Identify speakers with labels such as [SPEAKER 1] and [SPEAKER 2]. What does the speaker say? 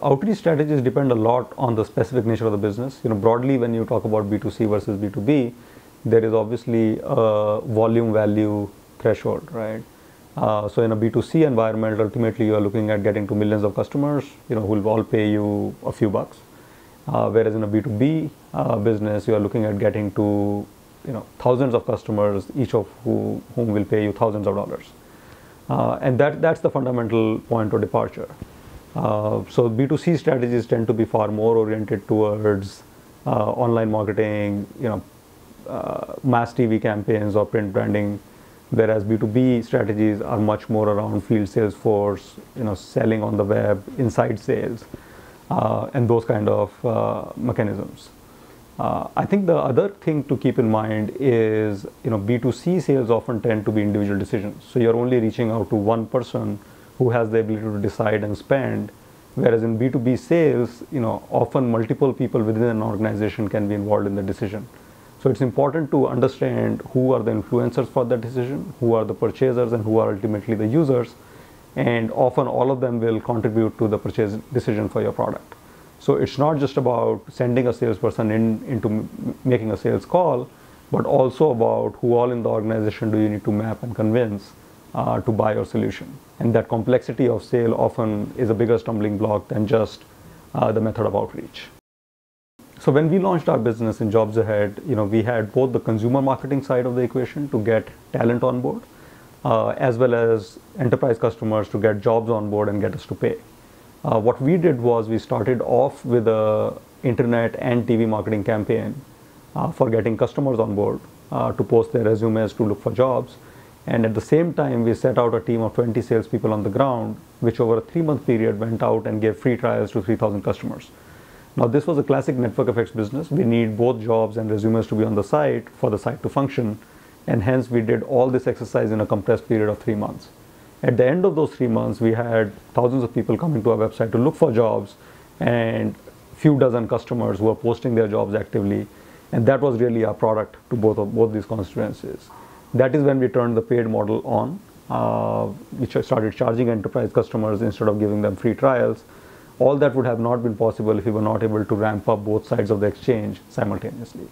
[SPEAKER 1] outreach strategies depend a lot on the specific nature of the business. Broadly, when you talk about B2C versus B2B, there is obviously a volume value threshold, right? So in a B2C environment, ultimately you are looking at getting to millions of customers, who will all pay you a few bucks. Whereas in a B2B business, you are looking at getting to, thousands of customers, each of whom will pay you thousands of dollars. And that's the fundamental point of departure. So B2C strategies tend to be far more oriented towards online marketing, mass TV campaigns or print branding, whereas B2B strategies are much more around field sales force, selling on the web, inside sales, and those kind of mechanisms. I think the other thing to keep in mind is, B2C sales often tend to be individual decisions. So you're only reaching out to one person who has the ability to decide and spend, whereas in B2B sales, often multiple people within an organization can be involved in the decision. So it's important to understand who are the influencers for that decision, who are the purchasers, and who are ultimately the users. And often all of them will contribute to the purchase decision for your product. So it's not just about sending a salesperson into making a sales call, but also about who all in the organization do you need to map and convince to buy your solution. And that complexity of sale often is a bigger stumbling block than just the method of outreach. So when we launched our business in Jobs Ahead, we had both the consumer marketing side of the equation to get talent on board, as well as enterprise customers to get jobs on board and get us to pay. What we did was we started off with a internet and TV marketing campaign for getting customers on board to post their resumes to look for jobs. And at the same time, we set out a team of 20 salespeople on the ground, which over a 3-month period went out and gave free trials to 3,000 customers. Now, this was a classic network effects business. We need both jobs and resumes to be on the site for the site to function. And hence, we did all this exercise in a compressed period of 3 months. At the end of those 3 months, we had thousands of people coming to our website to look for jobs and few dozen customers who were posting their jobs actively. And that was really our product to both these constituencies. That is when we turned the paid model on, which started charging enterprise customers instead of giving them free trials. All that would have not been possible if we were not able to ramp up both sides of the exchange simultaneously.